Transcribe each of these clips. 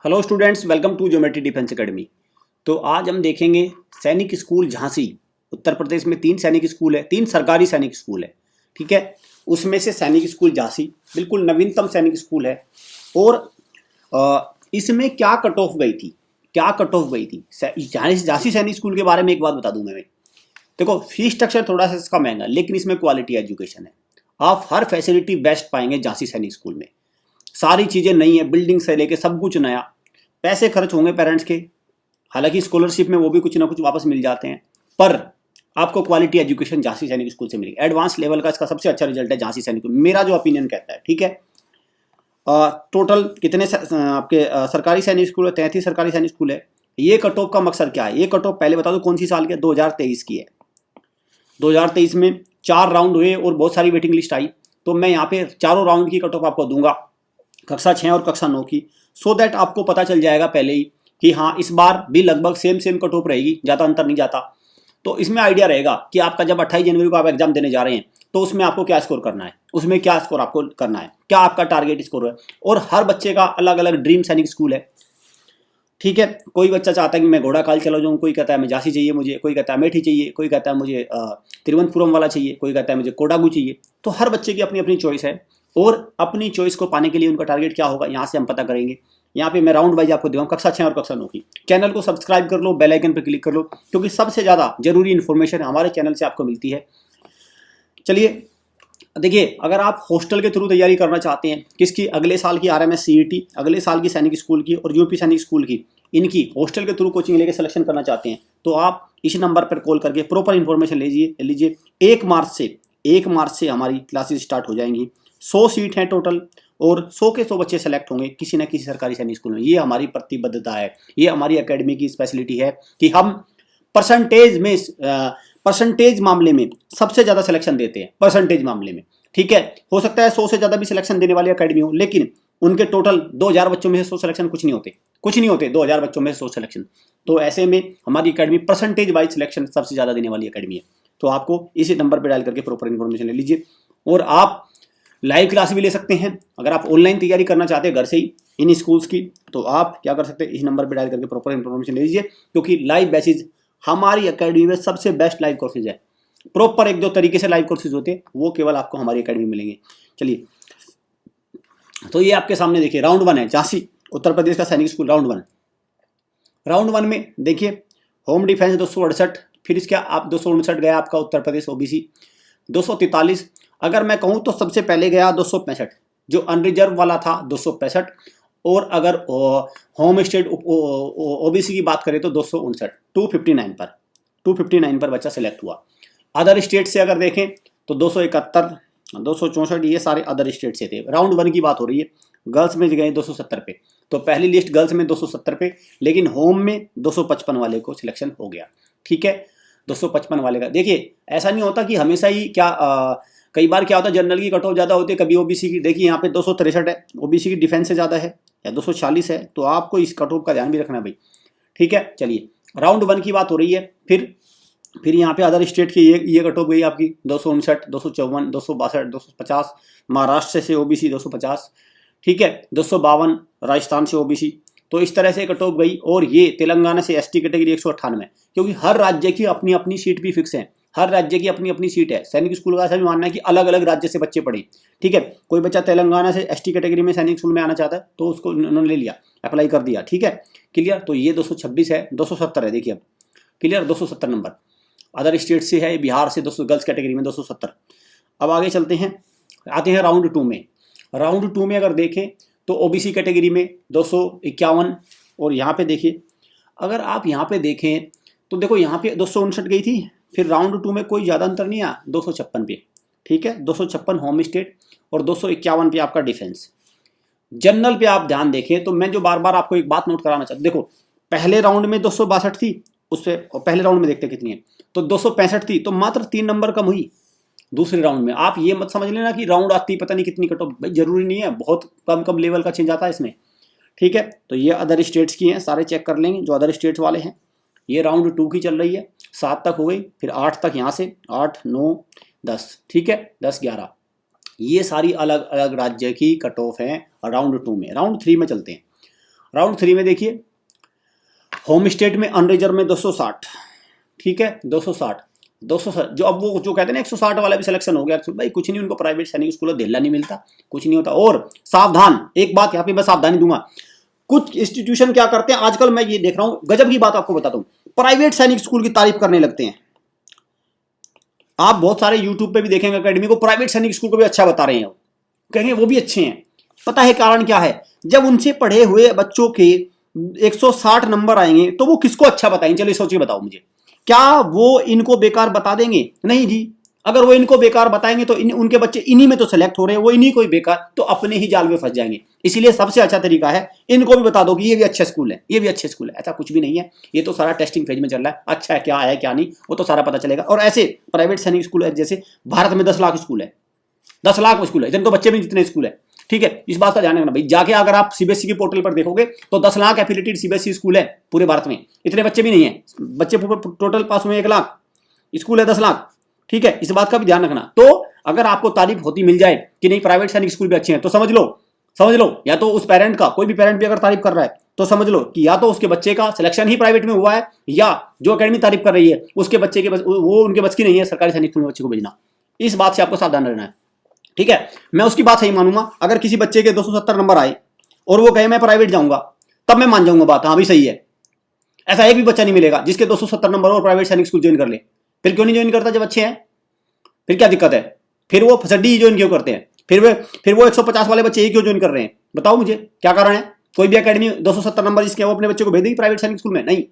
Hello students, welcome to Geometry Defence Academy. तो आज हम देखेंगे सैनिक स्कूल झांसी। उत्तर प्रदेश में 3 सैनिक स्कूल है, 3 सरकारी सैनिक स्कूल है। ठीक है, उसमें से सैनिक स्कूल झांसी बिल्कुल नवीनतम सैनिक स्कूल है। और इसमें क्या कट ऑफ गई थी, झांसी सैनिक स्कूल के बारे में एक बात बता दूं मैं। देखो, फीस स्ट्रक्चर थोड़ा सा इसका महंगा, लेकिन इसमें क्वालिटी एजुकेशन है। आप हर फैसिलिटी बेस्ट पाएंगे झांसी सैनिक स्कूल में। सारी चीज़ें नई है, बिल्डिंग से लेके सब कुछ नया। पैसे खर्च होंगे पेरेंट्स के, हालांकि स्कॉलरशिप में वो भी कुछ ना कुछ वापस मिल जाते हैं, पर आपको क्वालिटी एजुकेशन झांसी सैनिक स्कूल से मिलेगी। एडवांस लेवल का इसका सबसे अच्छा रिजल्ट है झांसी सैनिक स्कूल, मेरा जो ओपिनियन कहता है। ठीक है, टोटल कितने आपके सरकारी सैनिक स्कूल है? 33 सरकारी सैनिक स्कूल है। ये कट ऑफ का मकसद क्या है? ये कट ऑफ पहले बता दो कौन सी साल की है? 2023 की है। 2023 में 4 राउंड हुए और बहुत सारी वेटिंग लिस्ट आई, तो मैं यहाँ पे चारों राउंड की कट ऑफ आपको दूंगा, कक्षा 6 और कक्षा 9 की, सो दैट आपको पता चल जाएगा पहले ही कि हाँ इस बार भी लगभग सेम कट ऑफ रहेगी, ज़्यादा अंतर नहीं जाता। तो इसमें आइडिया रहेगा कि आपका जब 28 जनवरी को आप एग्जाम देने जा रहे हैं तो उसमें आपको क्या स्कोर करना है, उसमें क्या स्कोर आपको करना है, क्या आपका टारगेट स्कोर है। और हर बच्चे का अलग अलग ड्रीम सैनिक स्कूल है। ठीक है, कोई बच्चा चाहता है कि मैं घोड़ा काल चला जाऊँ, कोई कहता है मैं झांसी चाहिए मुझे, कोई कहता है अमेठी चाहिए, कोई कहता है मुझे तिरुवनंतपुरम वाला चाहिए, कोई कहता है मुझे कोडागू चाहिए। तो हर बच्चे की अपनी अपनी चॉइस है, और अपनी चॉइस को पाने के लिए उनका टारगेट क्या होगा यहाँ से हम पता करेंगे। यहाँ पे मैं राउंड वाइज आपको दूंगा कक्षा 6 और कक्षा 9 की। चैनल को सब्सक्राइब कर लो, बेल आइकन पर क्लिक कर लो, क्योंकि सबसे ज़्यादा जरूरी इन्फॉर्मेशन हमारे चैनल से आपको मिलती है। चलिए देखिए, अगर आप हॉस्टल के थ्रू तैयारी करना चाहते हैं, किसकी? अगले साल की RMS CET, अगले साल की सैनिक स्कूल की और यूपी सैनिक स्कूल की, इनकी हॉस्टल के थ्रू कोचिंग लेके सिलेक्शन करना चाहते हैं, तो आप इस नंबर पर कॉल करके प्रॉपर इन्फॉर्मेशन लीजिए। 1 मार्च से हमारी क्लासेस स्टार्ट हो जाएंगी। 100 सीट हैं टोटल, और 100 के 100 बच्चे सेलेक्ट होंगे किसी न किसी सरकारी सैनिक स्कूल में। ये हमारी प्रतिबद्धता है, ये हमारी एकेडमी की स्पेशलिटी है कि हम परसेंटेज मामले में सबसे ज़्यादा सिलेक्शन देते हैं, परसेंटेज मामले में। ठीक है, हो सकता है 100 से ज़्यादा भी सिलेक्शन देने वाली एकेडमी हो, लेकिन उनके टोटल 2000 बच्चों में से 100 सिलेक्शन कुछ नहीं होते 2000 बच्चों में से 100 सिलेक्शन। तो ऐसे में हमारी एकेडमी परसेंटेज वाइज सिलेक्शन सबसे ज़्यादा देने वाली एकेडमी है। तो आपको इसी नंबर पर डायल करके प्रॉपर इन्फॉर्मेशन ले लीजिए। और आप लाइव क्लास भी ले सकते हैं। अगर आप ऑनलाइन तैयारी करना चाहते हैं घर से ही इन स्कूल्स की, तो आप क्या कर सकते हैं, इस नंबर पर डायल करके प्रॉपर इन्फॉर्मेशन ले लीजिए, क्योंकि लाइव बैचेज हमारी एकेडमी में सबसे बेस्ट लाइव कोर्सेज है। प्रॉपर 1-2 तरीके से लाइव कोर्सेज होते हैं, वो केवल आपको हमारी एकेडमी में मिलेंगे। चलिए, तो ये आपके सामने देखिए राउंड 1 है, झांसी उत्तर प्रदेश का सैनिक स्कूल राउंड 1 में देखिए होम डिफेंस 268, फिर इसके आप 259 गया आपका उत्तर प्रदेश OBC। 243 अगर मैं कहूँ तो सबसे पहले गया 265, जो अनरिजर्व वाला था 265। और अगर होम स्टेट OBC की बात करें तो 259, 259 पर बच्चा सेलेक्ट हुआ। अदर स्टेट से अगर देखें तो 271, 264, ये सारे अदर स्टेट से थे। राउंड 1 की बात हो रही है। गर्ल्स में गए 270 पे, तो पहली लिस्ट गर्ल्स में 270 पे, लेकिन होम में 255 वाले को सिलेक्शन हो गया। ठीक है, 255 वाले का देखिए, ऐसा नहीं होता कि हमेशा ही कई बार क्या होता है, जनरल की कट ऑफ ज़्यादा होती है, कभी OBC की। देखिए यहाँ पे 263 है, OBC की डिफेंस से ज़्यादा है, या 240 है, तो आपको इस कट ऑफ का ध्यान भी रखना है भाई। ठीक है, चलिए राउंड 1 की बात हो रही है। फिर यहाँ पे अदर स्टेट की ये कट ऑफ गई आपकी 259, 254, 262, 250। महाराष्ट्र से OBC 250। ठीक है, 252 राजस्थान से OBC। तो इस तरह से कट ऑफ गई। और ये तेलंगाना से ST कैटेगरी 198, क्योंकि हर राज्य की अपनी अपनी सीट भी फिक्स है, हर राज्य की अपनी अपनी सीट है। सैनिक स्कूल का ऐसा भी मानना है कि अलग अलग राज्य से बच्चे पढ़े। ठीक है, कोई बच्चा तेलंगाना से ST कैटेगरी में सैनिक स्कूल में आना चाहता है तो उसको उन्होंने ले लिया, अप्लाई कर दिया। ठीक है, क्लियर। तो ये 226 है, 270 है, देखिए अब क्लियर, 270 नंबर। अदर स्टेट से है, बिहार से 200, गर्ल्स कैटेगरी में 270। अब आगे चलते हैं, आते हैं राउंड 2 में। राउंड 2 में अगर देखें तो OBC कैटेगरी में 251। और यहाँ पे देखिए, अगर आप यहाँ पे देखें तो देखो यहाँ पे 259 गई थी, फिर राउंड 2 में कोई ज़्यादा अंतर नहीं आया, 256 पे। ठीक है, 256 होम स्टेट और 251 पे आपका डिफेंस। जनरल पे आप ध्यान देखें तो मैं जो बार बार आपको एक बात नोट कराना चाहता हूँ, देखो पहले राउंड में 262 थी, उससे पहले राउंड में देखते कितनी है, तो 265 थी, तो मात्र 3 नंबर कम हुई दूसरे राउंड में। आप ये मत समझ लेना कि राउंड आती पता नहीं कितनी कट ऑफ, भाई जरूरी नहीं है, बहुत कम लेवल का चेंज आता है इसमें। ठीक है, तो ये अदर स्टेट्स की हैं, सारे चेक कर लेंगे जो अदर स्टेट्स वाले हैं। ये राउंड 2 की चल रही है, 7 तक हो गई, फिर 8 तक, यहाँ से 8, 9, 10। ठीक है, 10, 11, ये सारी अलग अलग राज्य की कट ऑफ हैं राउंड 2 में। राउंड 3 में चलते हैं। राउंड 3 में देखिए, होम स्टेट में अनरिजर्व में 260, ठीक है, 260 जो अब वो जो कहते हैं ना 160 वाला भी सिलेक्शन हो गया भाई, कुछ नहीं, उनको प्राइवेट सैनिक स्कूल दिल्ला नहीं मिलता, कुछ नहीं होता। और सावधान, एक बात यहाँ पे मैं सावधानी दूंगा, कुछ इंस्टीट्यूशन क्या करते हैं आजकल, मैं ये देख रहा हूं, गजब की बात आपको बताता हूं, प्राइवेट सैनिक स्कूल की तारीफ करने लगते हैं। आप बहुत सारे यूट्यूब पे भी देखेंगे अकेडमी को, प्राइवेट सैनिक स्कूल को भी अच्छा बता रहे हैं, कहेंगे वो भी अच्छे हैं। पता है कारण क्या है? जब उनसे पढ़े हुए बच्चों के 160 नंबर आएंगे तो वो किसको अच्छा बताएंगे? चलिए सोचिए, बताओ मुझे, क्या वो इनको बेकार बता देंगे? नहीं जी। अगर वो इनको बेकार बताएंगे तो उनके बच्चे इन्हीं में तो सेलेक्ट हो रहे हैं, वो इन्हीं को ही बेकार, तो अपने ही जाल में फंस जाएंगे। इसीलिए सबसे अच्छा तरीका है इनको भी बता दो कि ये भी अच्छे स्कूल है, ये भी अच्छे स्कूल है। ऐसा कुछ भी नहीं है, ये तो सारा टेस्टिंग फेज में चल रहा है, अच्छा है क्या है क्या नहीं वो तो सारा पता चलेगा। और ऐसे प्राइवेट सैनिक स्कूल है, जैसे भारत में 10 लाख स्कूल है, 10 लाख स्कूल है, इतने तो बच्चे भी जितने स्कूल है, ठीक है। इस बात का ध्यान रखना भाई, जाके अगर आप सीबीएसई की पोर्टल पर देखोगे तो 10 लाख एफिलिएटेड सीबीएसई स्कूल है पूरे भारत में, इतने बच्चे भी नहीं है, बच्चे टोटल पास हुए 1 लाख, स्कूल है 10 लाख, ठीक है। इस बात का भी ध्यान रखना। तो अगर आपको तारीफ होती मिल जाए कि नहीं प्राइवेट सैनिक स्कूल भी अच्छे हैं, तो समझ लो या तो उस पेरेंट का, कोई भी पेरेंट भी अगर तारीफ कर रहा है तो समझ लो कि या तो उसके बच्चे का सिलेक्शन ही प्राइवेट में हुआ है, या जो अकेडमी तारीफ कर रही है उसके बच्चे के वो उनके बच्चे की नहीं है सरकारी सैनिक स्कूल में बच्चे को भेजना। इस बात से आपको सावधान रहना है, ठीक है। मैं उसकी बात सही मानूंगा, अगर किसी बच्चे के 270 नंबर आए और वो कहे मैं प्राइवेट जाऊंगा, तब मैं मान जाऊंगा बात, हाँ भी सही है। ऐसा एक भी बच्चा नहीं मिलेगा जिसके 270 नंबर और प्राइवेट सैनिक स्कूल ज्वाइन कर ले। फिर क्यों नहीं ज्वाइन करता जब अच्छे हैं? फिर क्या दिक्कत है? फिर वो फसड्डी ज्वाइन क्यों करते हैं? फिर वो 150 वाले बच्चे ही क्यों ज्वाइन कर रहे हैं? बताओ मुझे क्या कारण है? कोई भी अकेडमी 270 नंबर जिसके वो अपने बच्चे को भेज देगी प्राइवेट सैनिक स्कूल में? नहीं।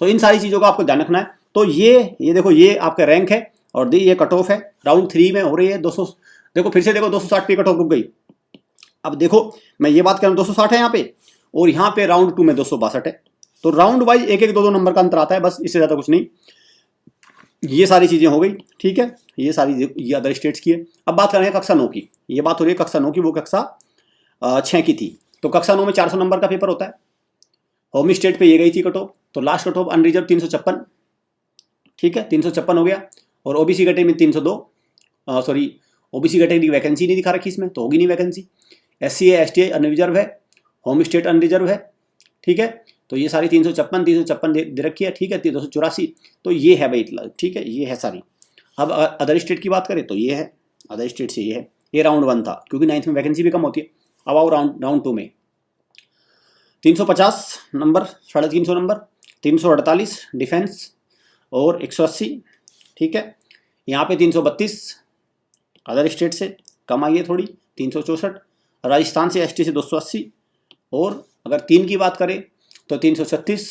तो इन सारी चीजों का आपको ध्यान रखना है। तो ये देखो, ये आपका रैंक है और ये कट ऑफ है, राउंड 3 में हो रही है 200। देखो फिर से देखो 260 पे कट ऑफ रुक गई। अब देखो मैं ये बात कर रहा हूँ 260 है यहाँ पे, और यहाँ पे राउंड 2 में 262 है। तो राउंड वाइज 1-1, 2-2 नंबर का अंतर आता है, बस इससे ज्यादा कुछ नहीं। ये सारी चीजें हो गई, ठीक है। ये सारी ये अदर स्टेट्स की है। अब बात करेंगे कक्षा 9 की। ये बात हो रही है कक्षा 9 की, वो कक्षा 6 की थी। तो कक्षा 9 में 400 नंबर का पेपर होता है। होम स्टेट पे ये गई थी कट ऑफ, तो लास्ट कट ऑफ अनरिजर्व 356, ठीक है, 356 हो गया। और ओबीसी कैटेगरी में 302, सॉरी ओबीसी कैटेगरी की वैकेंसी नहीं दिखा रखी इसमें, तो होगी नहीं वैकेंसी। SC है, ST अनरिजर्व है, होम स्टेट अनरिजर्व है, ठीक है। तो ये सारी 356 दे रखी है, ठीक है। 284 तो ये है भाई, ठीक है, ये है सारी। अब अदर स्टेट की बात करें तो ये है, अदर स्टेट से ये है। ये राउंड 1 था, क्योंकि 9th में वैकेंसी भी कम होती है। अब आओ राउंड 2 में 350 नंबर, 350 नंबर, 348 डिफेंस और 180, ठीक है। यहाँ पे 332 अदर स्टेट से कम आई है थोड़ी, 364 राजस्थान से, ST से 280, और अगर 3 की बात करें तो 336,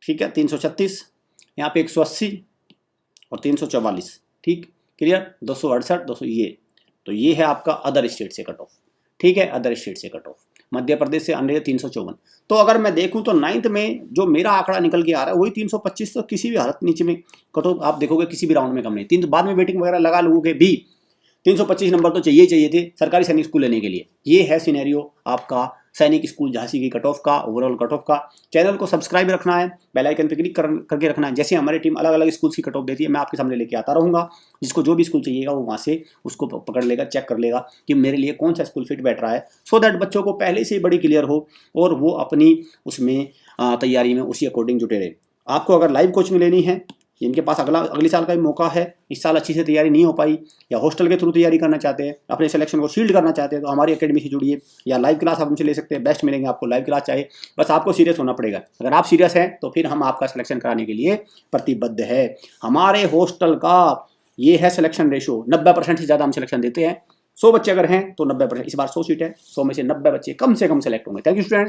ठीक है, 336, यहाँ पे 180 और 344, ठीक, क्लियर। 268, 200 ये, तो ये है आपका अदर स्टेट से कट ऑफ, ठीक है, अदर स्टेट से कट ऑफ। मध्य प्रदेश से अनरिजर्व 354। तो अगर मैं देखूं तो 9th में जो मेरा आंकड़ा निकल के आ रहा है वही 325, तो किसी भी हालत नीचे में कट ऑफ आप देखोगे किसी भी राउंड में कम नहीं। 3 बाद में वेटिंग वगैरह लगा लोगों के भी 325 नंबर तो चाहिए थे सरकारी सैनिक स्कूल लेने के लिए। ये है सिनेरियो आपका सैनिक स्कूल झांसी की कट ऑफ का, ओवरऑल कट ऑफ का। चैनल को सब्सक्राइब रखना है, बेल आइकन पे क्लिक करके रखना है। जैसे हमारी टीम अलग अलग स्कूल की कट ऑफ देती है, मैं आपके सामने लेके आता रहूँगा। जिसको जो भी स्कूल चाहिएगा वो वहाँ से उसको पकड़ लेगा, चेक कर लेगा कि मेरे लिए कौन सा स्कूल फिट बैठ रहा है, सो दैट बच्चों को पहले से ही बड़ी क्लियर हो और वो अपनी उसमें तैयारी में उसी अकॉर्डिंग जुटे रहे। आपको अगर लाइव कोचिंग लेनी है, इनके पास अगले साल का भी मौका है, इस साल अच्छी से तैयारी नहीं हो पाई या हॉस्टल के थ्रू तैयारी करना चाहते हैं, अपने सिलेक्शन को शील्ड करना चाहते हैं, तो हमारी एकेडमी से जुड़िए, या लाइव क्लास आप हमसे ले सकते हैं, बेस्ट मिलेंगे आपको। लाइव क्लास चाहिए, बस आपको सीरियस होना पड़ेगा। अगर आप सीरियस हैं तो फिर हम आपका सिलेक्शन कराने के लिए प्रतिबद्ध है। हमारे हॉस्टल का ये है सिलेक्शन रेशो, 90% से ज़्यादा हम सिलेक्शन देते हैं। 100 बच्चे अगर हैं तो 90%, इस बार 100 सीट है, 100 में से 90 बच्चे कम से कम सेलेक्ट होंगे। Thank you student.